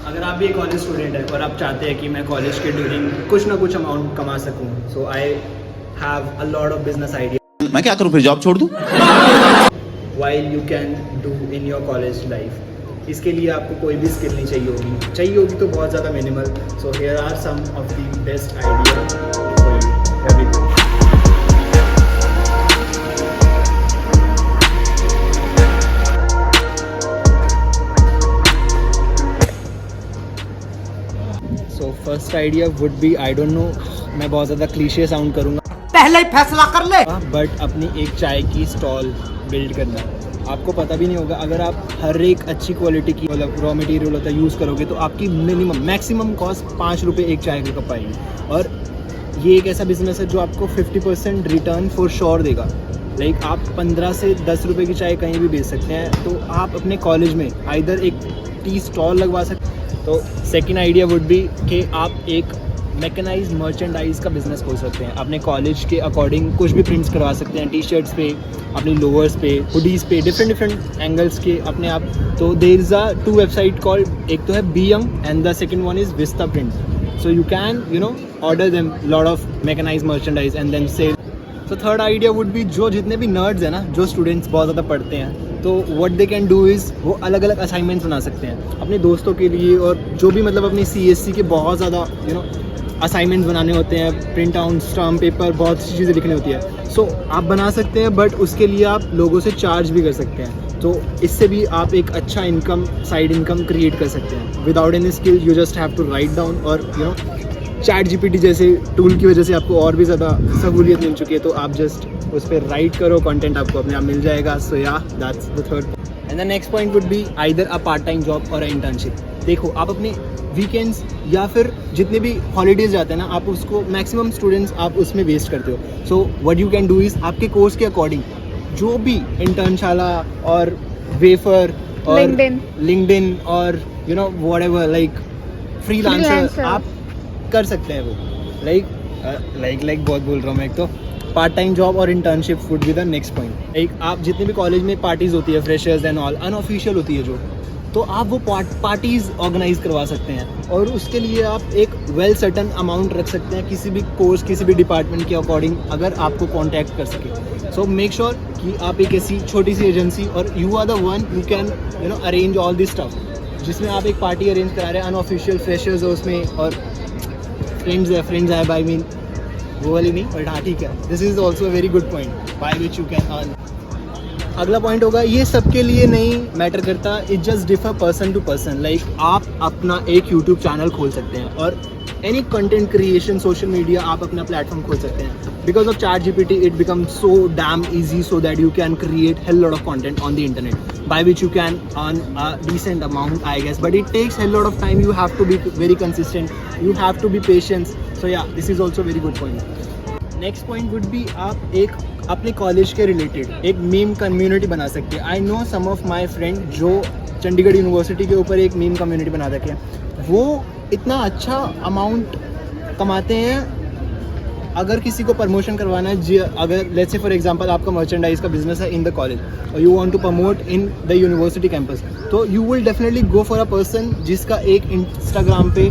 अगर आप भी एक कॉलेज स्टूडेंट है और आप चाहते हैं कि मैं कॉलेज के ड्यूरिंग कुछ ना कुछ अमाउंट कमा सकूं, so I have a lot of business idea मैं क्या करूं फिर, जॉब छोड़ दूं? While you can do in your college life. इसके लिए आपको कोई भी स्किल नहीं चाहिए होगी तो बहुत ज़्यादा minimal. So here are some of the best idea. So first idea would be, I don't know, मैं बहुत ज़्यादा क्लीशे साउंड करूँगा, पहले ही फैसला कर ले। बट अपनी एक चाय की स्टॉल बिल्ड करना। आपको पता भी नहीं होगा, अगर आप हर एक अच्छी क्वालिटी की मतलब रॉ मटेरियल होता है यूज़ करोगे तो आपकी मिनिमम मैक्सिमम कॉस्ट 5 रुपये एक चाय का कप आएगी। और ये एक ऐसा बिजनेस है जो आपको 50% रिटर्न फॉर श्योर देगा। लाइक आप 15 से 10 रुपये की चाय कहीं भी बेच सकते हैं। तो आप अपने कॉलेज में आइदर एक टी स्टॉल लगवा सकते हैं। तो सेकेंड आइडिया वुड बी कि आप एक मैकेनाइज मर्चेंडाइज का बिजनेस खोल सकते हैं। अपने कॉलेज के अकॉर्डिंग कुछ भी प्रिंट्स करवा सकते हैं, टी शर्ट्स पे, अपनी लोअर्स पे, हुडीज़ पे, डिफरेंट एंगल्स के अपने आप। तो there is a 2 website called, एक तो है be young and the second one is Vistaprint. So you can order them lot of mechanise merchandise and then sell. तो थर्ड आइडिया वुड बी, जो जितने भी नर्ड्स हैं ना, जो स्टूडेंट्स बहुत ज़्यादा पढ़ते हैं, तो what they can do is वो अलग अलग असाइनमेंट्स बना सकते हैं अपने दोस्तों के लिए। और जो भी मतलब अपनी CSC के बहुत ज़्यादा असाइनमेंट्स बनाने होते हैं, प्रिंट आउट, स्टाम्प पेपर, बहुत सी चीज़ें लिखनी होती है। सो आप बना सकते हैं, बट उसके लिए आप लोगों से चार्ज भी कर सकते हैं। तो इससे भी आप एक अच्छा इनकम, साइड इनकम क्रिएट कर सकते हैं without any skill. You just have to write down, और चैट GPT जैसे टूल की वजह से आपको और भी ज़्यादा सहूलियत मिल चुकी है। तो आप जस्ट उस पर राइट करो, कंटेंट आपको अपने आप मिल जाएगा। सो या that's the third. And the next point would be either a part time job और अ इंटर्नशिप। देखो, आप अपने वीकेंड्स या फिर जितने भी हॉलीडेज जाते हैं ना, आप उसको मैक्सिमम स्टूडेंट्स आप उसमें वेस्ट करते हो। So what you can do is, आपके कोर्स के अकॉर्डिंग जो भी इंटर्नशाला और वेफर और लिंक्डइन और व्हाटएवर लाइक फ्रीलांसर आप कर सकते हैं। वो लाइक बहुत बोल रहा हूँ मैं। एक तो पार्ट टाइम जॉब और internship would be the next point. एक आप जितने भी कॉलेज में पार्टीज़ होती है, फ्रेशर्स एंड ऑल, अनऑफिशियल होती है जो, तो आप वो पार्टीज़ ऑर्गेनाइज करवा सकते हैं। और उसके लिए आप एक वेल सर्टन अमाउंट रख सकते हैं किसी भी कोर्स, किसी भी डिपार्टमेंट के अकॉर्डिंग, अगर आपको कॉन्टैक्ट कर सके। सो मेक श्योर कि आप एक ऐसी छोटी सी एजेंसी, और you are the one who can arrange all this stuff, जिसमें आप एक पार्टी अरेंज करा रहे हैं, अनऑफिशियल फ्रेशर्स है उसमें, और फ्रेंड्स है, आई मीन वो वाली नहीं, बट हाँ ठीक है, this is also a very good point by which you can earn. अगला पॉइंट होगा, ये सबके लिए नहीं मैटर करता, it just differ person to person. Like आप अपना एक यूट्यूब चैनल खोल सकते हैं, और any content creation, social media, आप अपना प्लेटफॉर्म खोल सकते हैं। Because of chat GPT it become so damn easy, so that you can create hell lot of content on the internet by which you can earn a decent amount, I guess, but it takes a lot of time. You have to be very consistent, you have to be patient. So yeah, this is also very good point. Next point would be, आप एक अपने college के related एक meme community बना सकते हैं। I know some of my friend जो Chandigarh university के ऊपर एक मीम कम्युनिटी बना रखे हैं। वो इतना अच्छा अमाउंट कमाते हैं। अगर किसी को प्रमोशन करवाना है, अगर लेट्स से फॉर एग्जांपल आपका मर्चेंडाइज का बिजनेस है इन द कॉलेज, और you want to promote in the university campus, तो you will definitely go for a person जिसका एक इंस्टाग्राम पे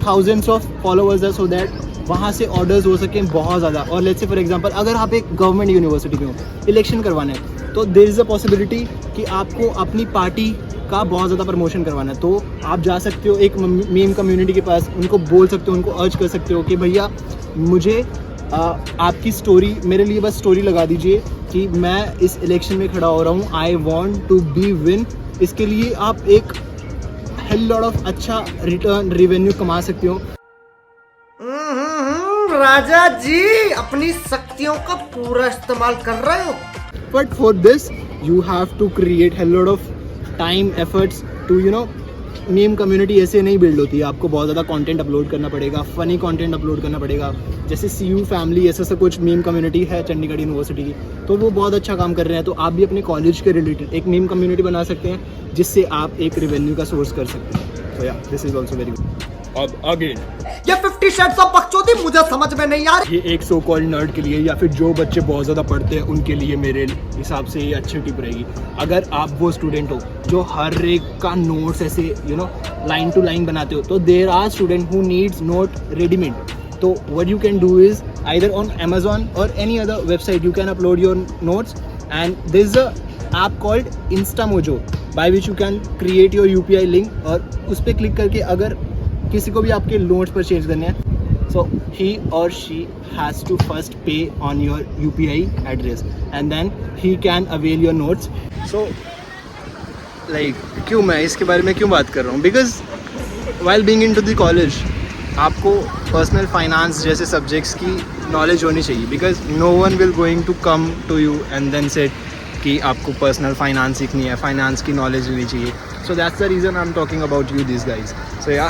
थाउजेंड्स ऑफ फॉलोअर्स है, सो दैट वहाँ से ऑर्डर्स हो सकें बहुत ज़्यादा। और लेट्स से फॉर एग्जांपल अगर आप एक गवर्नमेंट यूनिवर्सिटी में हो, इलेक्शन करवाना है, तो देयर इज़ अ पॉसिबिलिटी कि आपको अपनी पार्टी का बहुत ज़्यादा प्रमोशन करवाना है। तो आप जा सकते हो एक मीम कम्युनिटी के पास, उनको बोल सकते हो, उनको अर्ज कर सकते हो कि भैया मुझे आपकी स्टोरी, मेरे लिए बस स्टोरी लगा दीजिए कि मैं इस इलेक्शन में खड़ा हो रहा हूँ, I want to be win. इसके लिए आप एक हेल लॉट ऑफ अच्छा रिटर्न रेवेन्यू कमा सकते हो। राजा जी अपनी शक्तियों का पूरा इस्तेमाल कर रहे हो। But for this you have to create hell lot of time, efforts to meme community ऐसे नहीं बिल्ड होती है। आपको बहुत ज़्यादा कंटेंट अपलोड करना पड़ेगा, फ़नी कंटेंट अपलोड करना पड़ेगा। जैसे CU फैमिली ऐसा कुछ मीम कम्युनिटी है चंडीगढ़ यूनिवर्सिटी की, तो वो बहुत अच्छा काम कर रहे हैं। तो आप भी अपने कॉलेज के रिलेटेड एक मीम कम्युनिटी बना सकते हैं, जिससे आप एक रेवेन्यू का सोर्स कर सकते हैं। तो या this is also very good. अब अगेन ये 50 शेड्स ऑफ बकचोदी मुझे समझ में नहीं आ रही। ये एक सो कॉल्ड नर्ड के लिए या फिर जो बच्चे बहुत ज़्यादा पढ़ते हैं उनके लिए मेरे हिसाब से ये अच्छी टिप रहेगी। अगर आप वो स्टूडेंट हो जो हर एक का नोट्स ऐसे लाइन टू लाइन बनाते हो, तो there are student who needs note readymade. तो what you can do is either on Amazon और any other website you can upload your notes, and this is a app called Instamojo by which you can create your UPI link, और उस पर click करके अगर किसी को भी आपके नोट्स परचेज करने हैं, so he or she has to first pay on your UPI address and then he can avail your notes. So like क्यों मैं इसके बारे में क्यों बात कर रहा हूँ, because while being into the college आपको पर्सनल फाइनेंस जैसे सब्जेक्ट्स की नॉलेज होनी चाहिए, because no one will going to come to you and then set कि आपको पर्सनल फाइनेंस सीखनी है, फाइनेंस की नॉलेज होनी चाहिए. So that's the reason I am talking about you this guys. So yeah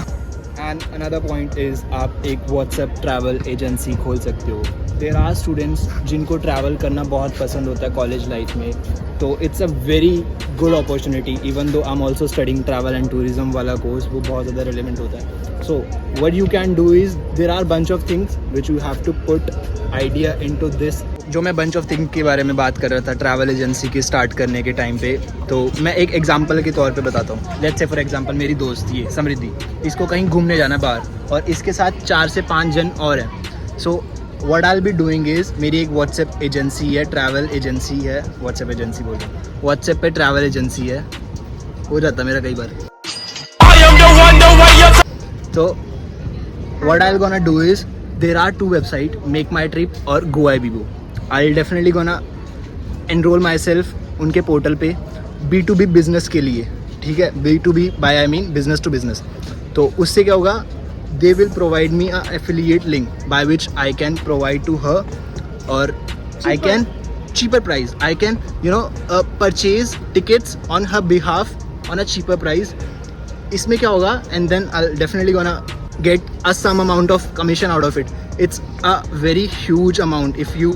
and another point is आप एक WhatsApp travel agency खोल सकते हो. देयर आर स्टूडेंट्स जिनको ट्रैवल करना बहुत पसंद होता है कॉलेज लाइफ में, तो it's a very good opportunity. Even though I am also studying travel and tourism वाला कोर्स, वो बहुत ज़्यादा रिलेवेंट होता है. So what you can do is there are bunch of things which you have to put idea into this. जो मैं bunch of things के बारे में बात कर रहा था ट्रैवल एजेंसी की स्टार्ट करने के टाइम पे, तो मैं एक एग्जांपल के तौर पे बताता हूँ. लेट्स से फॉर एग्जांपल मेरी दोस्त ये समृद्धि, इसको कहीं घूमने जाना है बाहर और इसके साथ 4 से 5 जन और हैं. So what I will be doing is, मेरी एक व्हाट्सएप एजेंसी है, ट्रैवल एजेंसी है, व्हाट्सएप एजेंसी बोल रहा हूँ, व्हाट्सएप पे ट्रैवल एजेंसी है, हो जाता मेरा कई बार. So what I'll gonna do is there are 2 websites, Make My Trip और GoIbibo. I'll definitely gonna enroll myself उनके पोर्टल पे B2B बिजनेस के लिए. ठीक है, B2B by I mean business to business. तो उससे क्या होगा, they will provide me a affiliate link by which I can provide to her, और I can cheaper price. I can purchase tickets on her behalf on a cheaper price. इसमें क्या होगा, and then I definitely gonna get a some amount of commission out of it. It's a very huge amount if you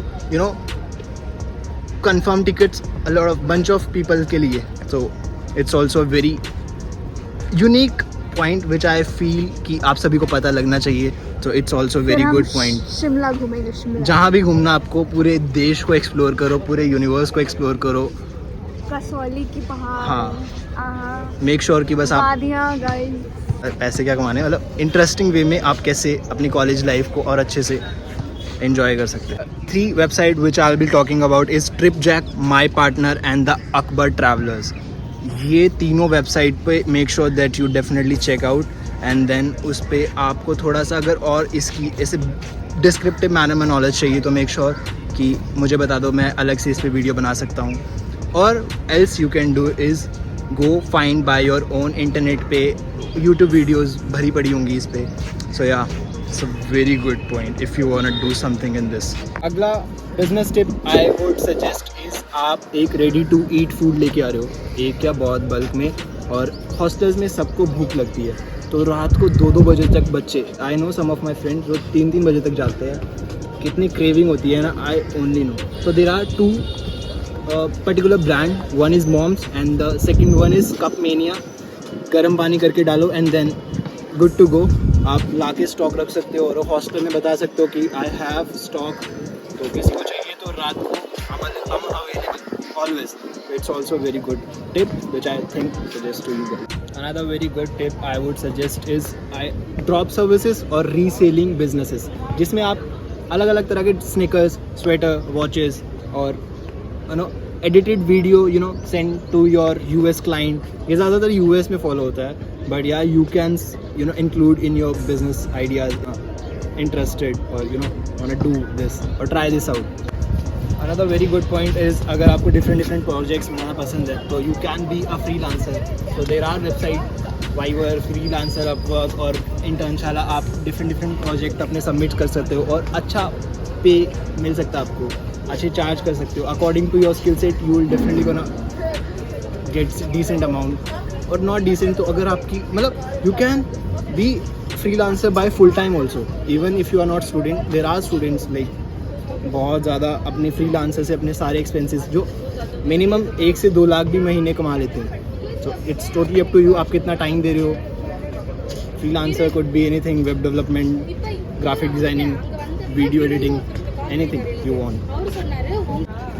confirm tickets a lot of bunch of people के लिए. So it's also very unique point which I feel कि आप सभी को पता लगना चाहिए. तो it's also very good point. Shimla घूमेंगे, शिमला जहाँ भी घूमना आपको, पूरे देश को एक्सप्लोर करो, पूरे यूनिवर्स को एक्सप्लोर करो. कसौली की पहाड़, हाँ, मेक श्योर कि बस आप वादियाँ गाइस, पैसे क्या कमाने, मतलब इंटरेस्टिंग वे में आप कैसे अपनी कॉलेज लाइफ को और अच्छे से एंजॉय कर सकते हैं. 3 website which I will be talking about is TripJack, my partner and the Akbar travellers. ये तीनों वेबसाइट पे make sure that you definitely check out, and then उस पर आपको थोड़ा सा अगर और इसकी ऐसे डिस्क्रिप्टिव मैनर में नॉलेज चाहिए तो मेक श्योर कि मुझे बता दो, मैं अलग से इस पर वीडियो बना सकता हूँ. और else you can do is go find by your own. Internet पे यूट्यूब वीडियोस भरी पड़ी होंगी इस पे. So yeah it's a very good point if you want to do something in this. अगला business tip I would suggest is, आप एक ready to eat food लेके आ रहे हो, एक या बहुत बल्क में, और हॉस्टल्स में सबको भूख लगती है. तो रात को 2-2 बजे तक बच्चे, I know some of my friends जो 3-3 बजे तक जाते हैं, कितनी क्रेविंग होती है ना, I only know. So there are 2 particular brand, one is Mom's and the second one is Cup Mania. गर्म पानी करके डालो and then good to go. आप ला के स्टॉक रख सकते हो और हॉस्टल में बता सकते हो कि आई हैव स्टॉक, तो किसी को चाहिए तो रात को हम available always. It's also very good tip which I think suggest to you guys. Another very good tip I would suggest is drop services और रीसेलिंग बिजनेसेस, जिसमें आप अलग अलग तरह के स्निकर्स, स्वेटर, वॉचेस और edited video send to your US client. ये ज़्यादातर US में फॉलो होता है, but yeah you can include in your business ideas, interested और वांट टू डू दिस और try this out. Another very good point is, अगर आपको different projects बनाना पसंद है तो you can be a freelancer. तो there are website Fiverr, Freelancer, Upwork और इंटर्नशाला. आप डिफरेंट प्रोजेक्ट अपने सबमिट कर सकते हो और अच्छा पे मिल सकता है आपको, अच्छे चार्ज कर सकते हो. According to your skill set you will definitely gonna get decent amount, और नॉट डिसेंट तो अगर आपकी मतलब you can be freelancer by full time also. Even if you are not student, there are students like बहुत ज़्यादा अपने freelancer से अपने सारे एक्सपेंसेस जो मिनिमम 1 से 2 लाख भी महीने कमा लेते हैं. So it's totally up to you, आप कितना टाइम दे रहे हो. freelancer could be anything, web development, graphic designing, video editing, anything you want.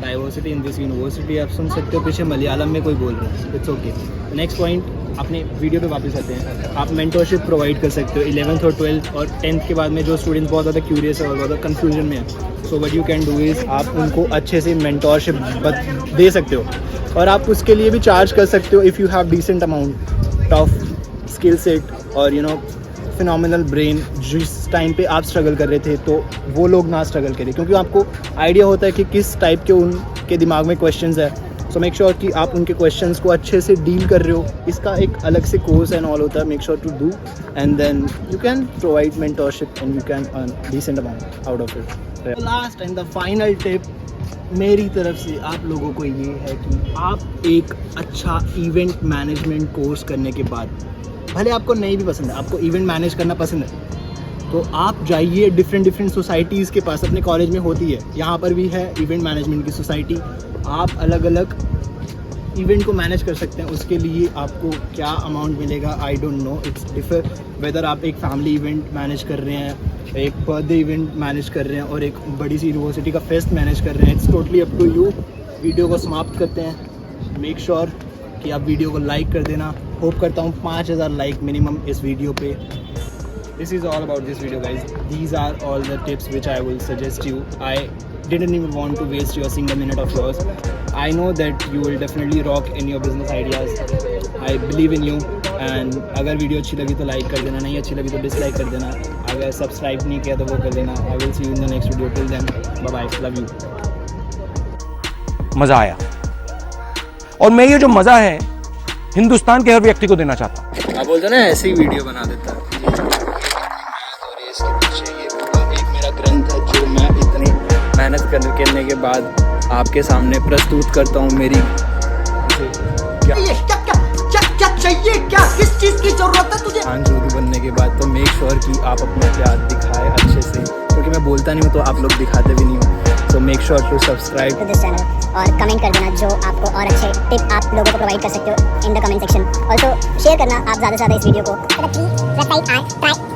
Diversity in this university, आप सुन सकते हो पीछे मलयालम में कोई बोल रहा है, इट्स ओके. नेक्स्ट पॉइंट, अपने वीडियो पे वापस आते हैं. आप मेंटरशिप प्रोवाइड कर सकते हो 11th और 12th और 10th के बाद में जो स्टूडेंट्स बहुत ज़्यादा क्यूरियस है और बहुत ज़्यादा कन्फ्यूजन में है. So what you can do is आप उनको अच्छे से मेंटरशिप दे सकते हो और आप उसके लिए भी चार्ज कर सकते हो if you have decent amount of skill set और यू नो फिनोमिनल ब्रेन. जिस टाइम पे आप स्ट्रगल कर रहे थे तो वो लोग ना स्ट्रगल करें, क्योंकि आपको आइडिया होता है कि किस टाइप के उनके दिमाग में क्वेश्चंस है. सो मेक श्योर कि आप उनके क्वेश्चंस को अच्छे से डील कर रहे हो. इसका एक अलग से कोर्स एंड ऑल होता है. Make sure to do and then you can provide mentorship and you can earn decent amount out of it. Last and the final tip मेरी तरफ से आप लोगों को ये है कि आप एक अच्छा इवेंट मैनेजमेंट कोर्स करने के बाद, भले आपको नहीं भी पसंद है, आपको इवेंट मैनेज करना पसंद है, तो आप जाइए डिफरेंट सोसाइटीज़ के पास. अपने कॉलेज में होती है, यहाँ पर भी है इवेंट मैनेजमेंट की सोसाइटी. आप अलग अलग इवेंट को मैनेज कर सकते हैं. उसके लिए आपको क्या अमाउंट मिलेगा I don't know, it's differ whether आप एक फैमिली इवेंट मैनेज कर रहे हैं, एक बर्थडे इवेंट मैनेज कर रहे हैं और एक बड़ी सी यूनिवर्सिटी का फेस्ट मैनेज कर रहे हैं. It's totally up to you. Video को समाप्त करते हैं. मेक श्योर कि आप वीडियो को लाइक कर देना. होप करता हूँ 5000 लाइक मिनिमम इस वीडियो पे. This is all about this video, guys. These are all the tips which I will suggest you. I didn't even want to waste your single minute of yours. I know that you will definitely rock in your business ideas. I believe in you. And अगर video अच्छी लगी तो like कर देना, नहीं अच्छी लगी तो डिसलाइक कर देना. अगर सब्सक्राइब नहीं किया तो वो कर देना. I will see you in the next video. Till then, bye bye. Love you. मजा आया और मैं ये जो मजा है हिंदुस्तान के हर व्यक्ति को देना चाहता हूँ. आप बोलते ना ऐसे ही वीडियो बना देता है. और इसके पीछे ये पूरा एक मेरा ग्रंथ है जो मैं इतनी मेहनत करने के बाद आपके सामने प्रस्तुत करता हूँ. मेरी क्या चाहिए, क्या किस चीज की जरूरत है तुझे? आंजूरी बनने के बाद तो मेक श्योर कि आप अपना प्यार दिखाए अच्छे से, क्योंकि मैं बोलता नहीं हूँ तो आप लोग दिखाते भी नहीं हो. So make sure to subscribe to this channel और कमेंट कर देना जो आपको और अच्छे टिप आप लोगों को प्रोवाइड कर सकते हो in the comment section. Also share करना आप ज़्यादा से ज़्यादा इस वीडियो को.